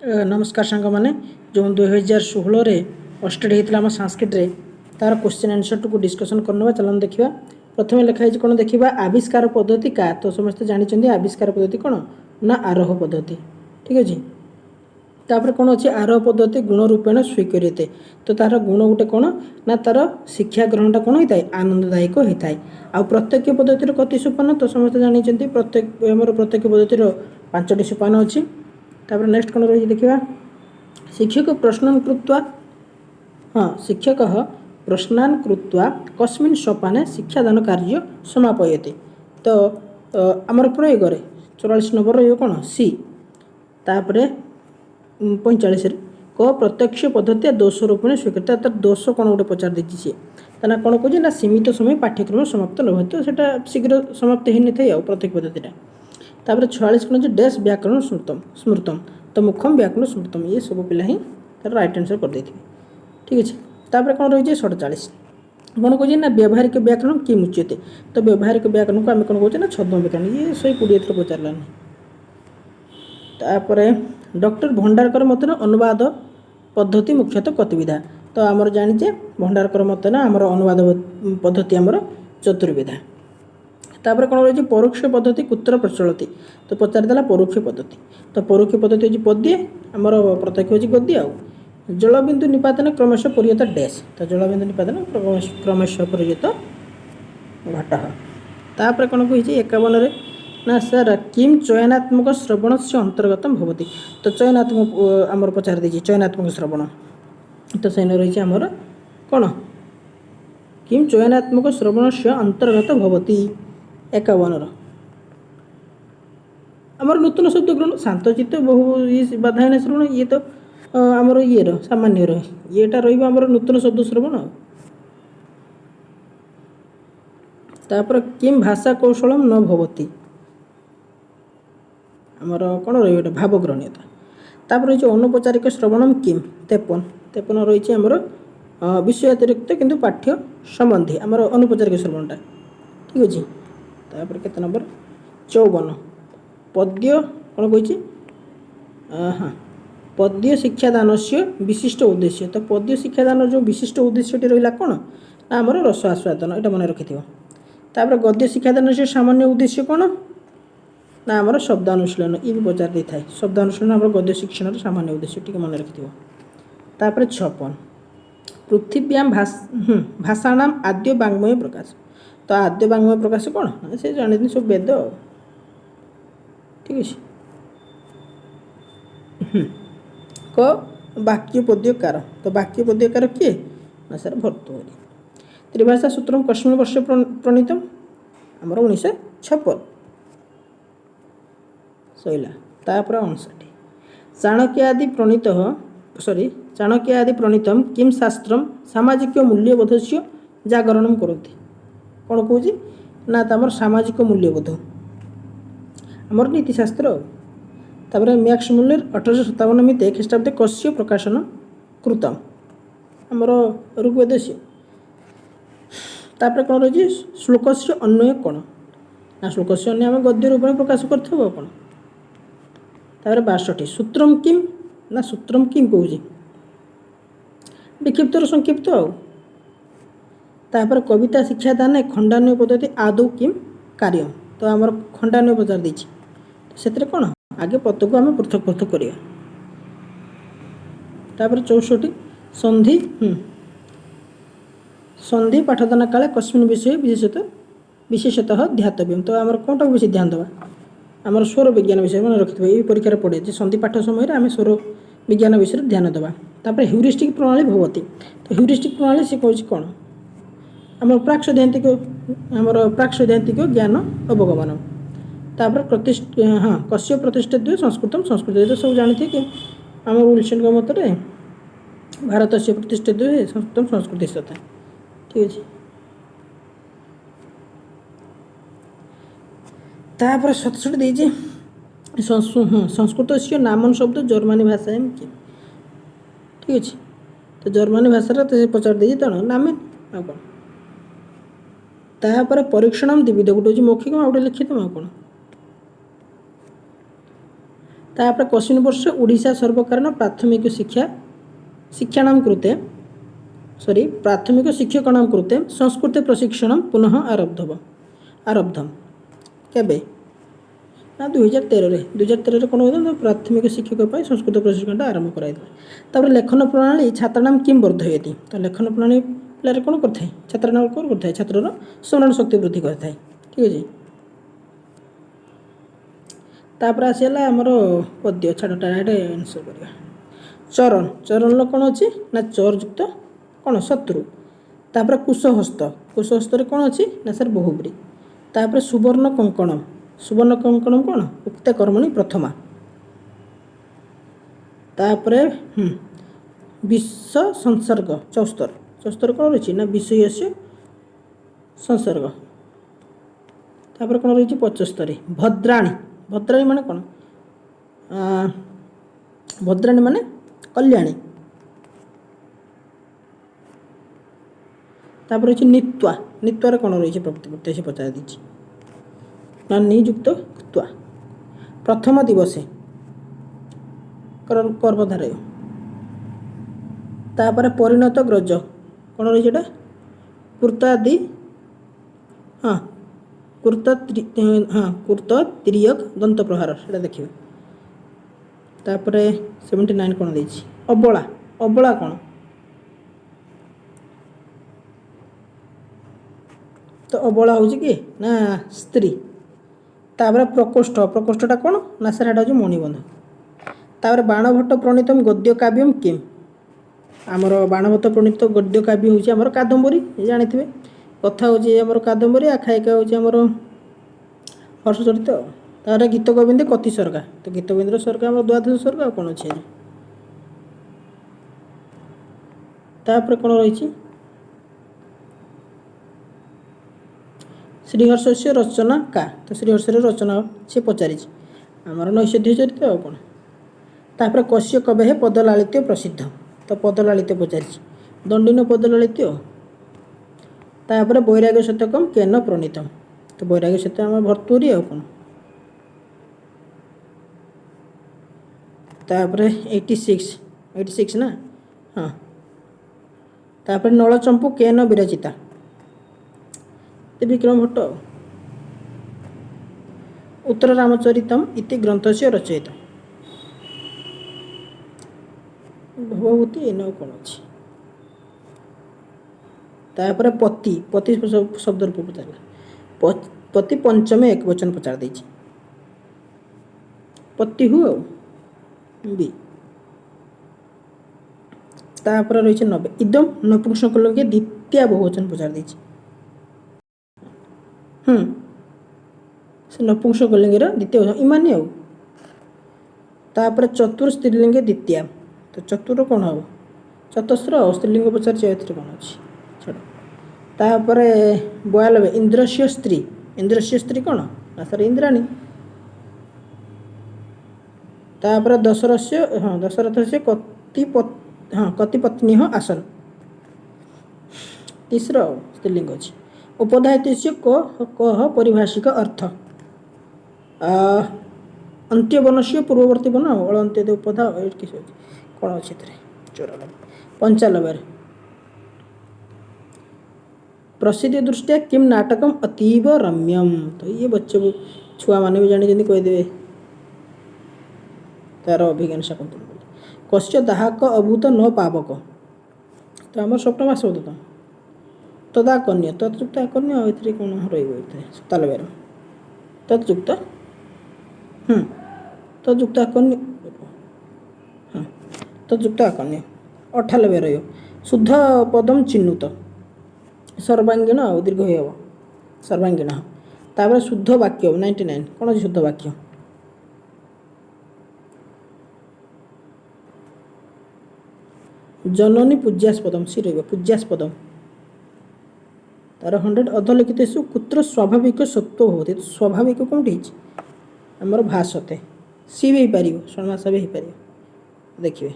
नमस्कार सांग मैंने जो 2016 अस्टेड होता आम संस्कृत तार क्वेश्चन आंसर टू डिस्कसन करना चलन देखा प्रथम लिखाई कौन देखा आविष्कार पद्धति का तो समस्त जानते आविष्कार पद्धति कौन ना आरोह पद्धति ठीक अच्छे तापर कौन अच्छे आरोह पद्धति गुण रूपेण स्वीक्रियते तो तार गुण गोटे कौन ना तार शिक्षा ग्रहणटा कौन होता है आनंददायक होता है आ प्रत्यक्ष पद्धतिर कति सोपान तो समस्त जानते प्रत्यक्ष पद्धतिर 5टी सोपान अच्छी तापर नेक्स्ट कौन रही देखा शिक्षक प्रश्न कृत्वा हाँ शिक्षक प्रश्नान कृत्वा कस्मिन् सोपाने शिक्षादान कार्य समापयते तो आमर प्रयोग 44 नंबर ये कौन सी तापर 45 क प्रत्यक्ष पद्धति दोष रूपेण स्वीकृत तर दोष कौन गोटे पचार देती सी तना कौन कहे ना सीमित समय पाठ्यक्रम समाप्त न हो तो शीघ्र समाप्त हो नहीं था प्रत्यक्ष पद्धति तापर 46 कौन डैश व्याकरण स्मृतम तो मुखम व्याकरण स्मृतम ये सब पिला ही तार राइट आंसर कर देथिबे ठीक अच्छे तापर कौन रही 47 कौन कहे ना व्यावहारिक व्याकरण कि मुच्यते तो व्यावहारिक व्याकरण को आम कौन कहे ना छद्म व्याकरण ये 120 थर पचारानी तापर डॉक्टर भंडारकर मत अनुवाद पद्धति मुख्यतः कतिविधा तो आमर जाचे भंडारकर मत ना आमर अनुवाद पद्धति आमर चतुर्विधा तापर कौन रही परोक्ष पद्धति कुत्र प्रचलती तो पचारिदेला परोक्ष पद्धति तो परोक्ष पद्धति हूँ पद्य आमर प्रत्यक्ष हूँ गद्य आ जलबिंदु निपातन क्रमशः परियत डैश तो जलबिंदु निपातन क्रमशः परियत घट तापर कौन कही 51 ना सर किम चयनात्मक श्रवण से अंतर्गत भवती तो चयनात्मक आमर पचार देती चयनात्मक श्रवण तो सेन रही आमर कौन किम चयनात्मक श्रवण से अंतर्गत भवती 51 आमर नूतन शब्द ग्रहण शांतचित्त बहु ये बाधायन श्रवण ये तो आमर ये सामान्य येटा रही नूतन शब्द श्रवण तापर किम भाषा कौशल न भवती आमर कौन रही भावग्रहणीयता तापर रही अनौपचारिक श्रवणम किम 53 रही आमर विषय अतिरिक्त किंतु पाठ्य संबंधी आमर अनौपचारिक श्रवणटा ठीक अच्छे तापर केते नंबर 54 पद्य कौन कही हाँ पद्य शिक्षादान से विशिष्ट उद्देश्य तो पद्य शिक्षादान जो विशिष्ट उद्देश्यटी रहा कौन ना आमर रस आस्वादन यहाँ मन रखि तापर गद्य शिक्षादान से सामान्य उद्देश्य कौन ना आमर शब्दानुशीलन ये भी पचार दे था शब्दानुशीलन आम गद्य शिक्षण सामान्य उद्देश्य टी मन रखि तापर 56 पृथिव्याम भाषाणाम आद्य वाङ्मय प्रकाश तो आद्य वाङ्मय प्रकाश कौन से जानी सब वेद ठीक अच्छे क वाक्य पद्यकार तो वाक्य पद्यकार किए ना सर भर्तृहरि त्रिभाषा सूत्र कस्मिन् वर्षे प्रणीतम आमर 1956 सैला तापर 59 चाणक्यादि प्रणीत चाणक्यादि प्रणीतम किम शास्त्रम सामाजिक मूल्यबोध से जागरण करती कौन कौच ना तमर सामाजिक मूल्यबोध आमर नीतिशास्त्र तापर मैक्स मुल्लर 1857 मिते ख्रीष्टाब्दे कस्य प्रकाशन कृतम आमर ऋग्वेद से तापर कौन रही श्लोक से अन्वय कौन ना श्लोक से अन्य आम गद्य रूप में प्रकाश करथबो कौन तापर 62 सूत्रम किम ना सूत्रम किम कौच विक्षिप्तर संक्षिप्त तापर कविता शिक्षादान खंडान्वय पद्धति आदौ किम कार्यम तो आमर खंडान्वय पचार देछि से कौन आगे पद को आम पृथक पृथक करिया तापर 64 संधि संधि पाठदान काले कस्मिन् विषय विशेषतः ध्यातव्यम तो आमर कौनटा बेसी ध्यान देवा आमर स्वर विज्ञान विषय मन रखिथे ये परीक्षा पड़े जे संधि पाठ समय आम स्वर विज्ञान विषय ध्यान देवा तापर ह्यूरिस्टिक प्रणाली भवती तो ह्यूरिस्टिक प्रणाली से कौन कौन आमर प्राक सैद्धांतिक ज्ञान अवगमन तापर हाँ कश्य प्रतिष्ठित संस्कृतम संस्कृत तो सब जानते कि आम विल्सन के मत भारत से प्रतिष्ठित संस्कृतम संस्कृति सत्ता ठीक अच्छे तापर 67 देजे संस्कृत से नामन शब्द जर्मनी भाषा कि ठीक अच्छे तो जर्मनी भाषा तो पचार दे तो नामेन आ कौन तापर परीक्षण द्विविध गोटे हूँ मौखिक आ गोटे लिखित कौन तापर क्वेश्चन वर्ष ओडिशा सर्वकारण प्राथमिक शिक्षाणां कृते प्राथमिक शिक्षकाणां कृते संस्कृत प्रशिक्षण पुनः आरब्धम केबे ना 2013 कौन होता प्राथमिक शिक्षक संस्कृत प्रशिक्षण आरंभ कराई। लेखन प्रणाली छात्राणाम किम वर्धयति तो लेखन प्रणाली पे कौन करता है छात्र कौन करता है छात्र स्मरण शक्ति वृद्धि करता है। ठीक है तापर आसला आमर पद्य छाड़टा आंसर करवा चरण चरण कौन अच्छी ना चर युक्त कौन शत्रु तापर कुशहस्त कौन अच्छी ना सर बहुब्री तापर सुवर्ण कंकणम कौन उक्त कर्मणि प्रथमा तापर विश्व संसर्ग चौस्तर कौन रही ना विषय से संसर्ग तापर कौन रही 75 भद्राणी माने कौन भद्राणी माने कल्याणी तापर रही नित्वार कौन रही प्रत्यक्ष पचार दी ना नियुक्त कृत्वा प्रथम दिवसे कर्मधारय तापर परिणत ग्रज कौन रही कुर्तादि हाँ कुर्त तिरियक दंत प्रहार से देखिए तापर 79 कौन देछि अबला कौन तो अबला हूँ कि ना स्त्री तापर प्रकोष्ठटा कौन ना सर एटा हूँ मणिबंध तापर बाणभट्ट प्रणीतम गद्य काव्यम किम आमर बाणभट्ट प्रणीत गद्य काव्य हूँ आमर कादम्बरी जानी कथा हूँ आमर कादम्बरी आख्यायिका हूँ आमर हर्षचरित तार गीत गोविंद कति सर्गा तो गीत गोविंद सर्गा आम 12 सर्गा कौन अच्छे तापर कौन रही श्रीहर्ष से रचना का तो श्रीहर्ष रचना से पचारि आमर नैषध्य चरित कौन तापर कश्य कवे है पदलालित्य प्रसिद्ध तो पदलालित्य पचारि दंडिन पदलालित्य तापर वैराग्य शतकम केन प्रणीतम तो वैराग्य शतक आम भर्तुरी आ कौन तापर 86 ना हाँ तापर नलचंपू केन विरचिता विक्रम भट्ट उत्तर रामचरितम इति ग्रंथ से रचयित भवभूति एन कौन अच्छी तापर पति शब्द रूप पचारा पति पंचमे एक वचन पचार दे पति हु बी तापर रही 90 इदम नपुंसकलिंगे द्वितीय बहुवचन पचार दे से नपुंसकलिंगर द्वितीय इमानी तापर चतुर स्त्रीलिंगे द्वितीय तो चतुर कौन हम चतस्र स्त्रीलिंग पचार कौन अच्छी छाड़ तापर 92 इंद्रस्य स्त्री कौन ना सर इंद्राणी तापर दशरथ से कति पत्नी आसन तीसरा स्त्रीलिंग अच्छी उपधायित कह परिभाषिक अर्थ अंत्यवन से पूर्ववर्ती बन अलंत्य उपधा कौन अच्छे 94 प्रसिद्धि दृष्टिया किम नाटकम अतीव रम्यम तो ये बच्चे छुआ मैंने भी जानी कहीदेवे तार अभिज्ञान शाकुंतल कश्य दाहक अभूत न पावक तो आम स्वप्न मास तो तदाकन्य तत्युक्त आकन्य ये कौन रही 97 तत्युक्त तत्युक्त आकन्य हाँ तत्युक्त आकन्य 98 रही शुद्ध पदम चिन्नुत सर्वांगीण दीर्घ हे सर्वांगीण तापर शुद्ध वाक्य 99 कौन अच्छे शुद्ध वाक्य जननी पूज्यास्पदम सी रही पूज्यास्पदम तार 100 अधलिखितेषु कुत्र स्वाभाविक सत्व होती स्वाभाविक कौटी आमर भाषते सी भी हो पार षण्मास भी हो पार देखिए